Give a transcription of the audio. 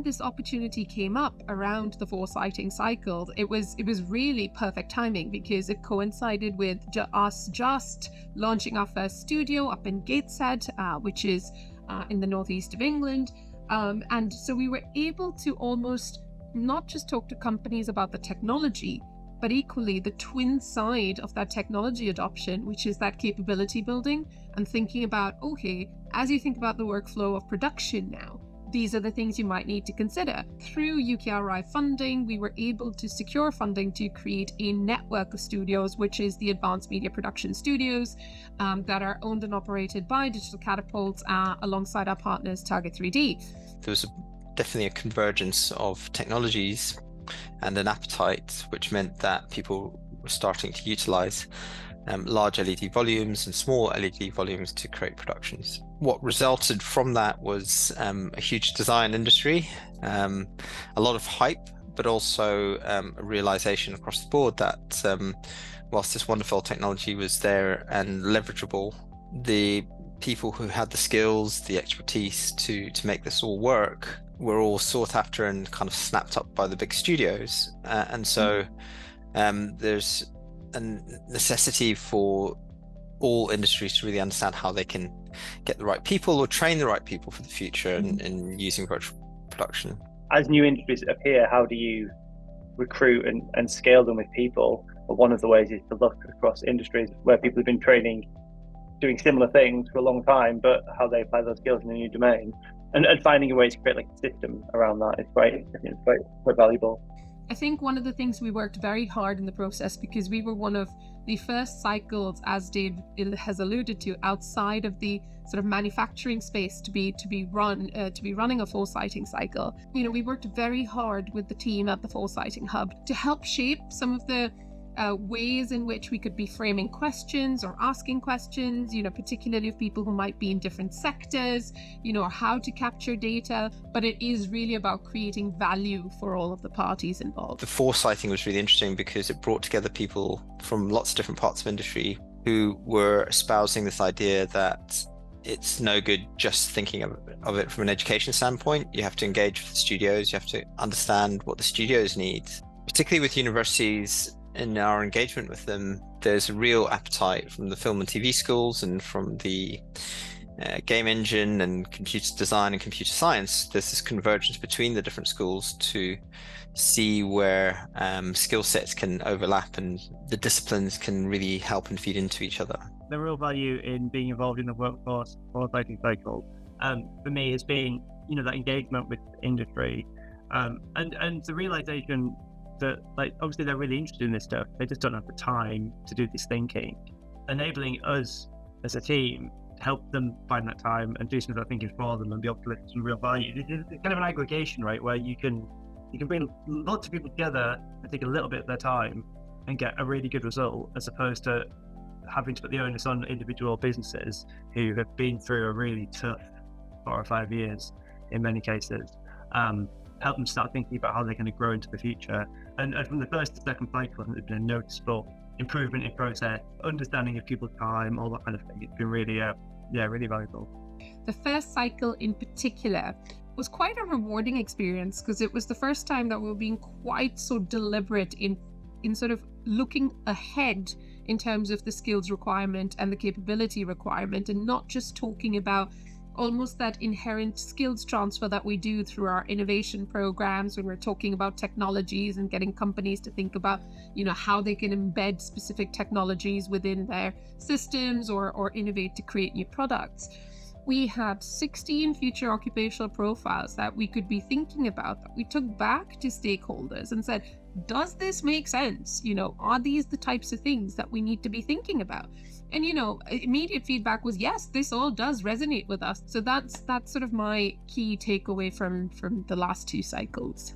when this opportunity came up around the foresighting cycle, it was really perfect timing because it coincided with us just launching our first studio up in Gateshead, which is in the northeast of England. And so we were able to almost not just talk to companies about the technology, but equally the twin side of that technology adoption, which is that capability building and thinking about, okay, as you think about the workflow of production now, these are the things you might need to consider. Through UKRI funding, we were able to secure funding to create a network of studios, which is the Advanced Media Production Studios, that are owned and operated by Digital Catapult alongside our partners Target 3D. There was definitely a convergence of technologies and an appetite, which meant that people were starting to utilize large LED volumes and small LED volumes to create productions. What resulted from that was a huge design industry, a lot of hype, but also a realization across the board that whilst this wonderful technology was there and leverageable, the people who had the skills, the expertise to make this all work were all sought after and kind of snapped up by the big studios. And so there's a necessity for all industries to really understand how they can get the right people or train the right people for the future in using virtual production. As new industries appear, how do you recruit and scale them with people? But one of the ways is to look across industries where people have been training, doing similar things for a long time, but how they apply those skills in a new domain, and finding a way to create like a system around that is quite valuable. I think one of the things we worked very hard in the process, because we were one of the first cycles, as Dave has alluded to, outside of the sort of manufacturing space to be running a foresighting cycle. You know, we worked very hard with the team at the Foresighting Hub to help shape some of the ways in which we could be framing questions or asking questions, you know, particularly of people who might be in different sectors, you know, how to capture data. But it is really about creating value for all of the parties involved. The foresighting was really interesting because it brought together people from lots of different parts of industry who were espousing this idea that it's no good just thinking of it from an education standpoint. You have to engage with the studios, you have to understand what the studios need. Particularly with universities, in our engagement with them, there's a real appetite from the film and TV schools and from the game engine and computer design and computer science. There's this convergence between the different schools to see where skill sets can overlap and the disciplines can really help and feed into each other. The real value in being involved in the workforce foresighting cycle for me has been, you know, that engagement with industry and the realization that, like, obviously they're really interested in this stuff, they just don't have the time to do this thinking. Enabling us as a team to help them find that time and do some of that thinking for them and be able to deliver some real value. It's kind of an aggregation, right, where you can bring lots of people together and take a little bit of their time and get a really good result, as opposed to having to put the onus on individual businesses who have been through a really tough 4 or 5 years in many cases. Help them start thinking about how they're going to grow into the future. And from the first to second cycle, there's been a noticeable improvement in process, understanding of people's time, all that kind of thing. It's been really, really valuable. The first cycle in particular was quite a rewarding experience because it was the first time that we were being quite so deliberate in sort of looking ahead in terms of the skills requirement and the capability requirement, and not just talking about almost that inherent skills transfer that we do through our innovation programs when we're talking about technologies and getting companies to think about, you know, how they can embed specific technologies within their systems or innovate to create new products. We had 16 future occupational profiles that we could be thinking about, that we took back to stakeholders and said, does this make sense? You know, are these the types of things that we need to be thinking about? And, you know, immediate feedback was, yes, this all does resonate with us. So that's sort of my key takeaway from the last 2 cycles.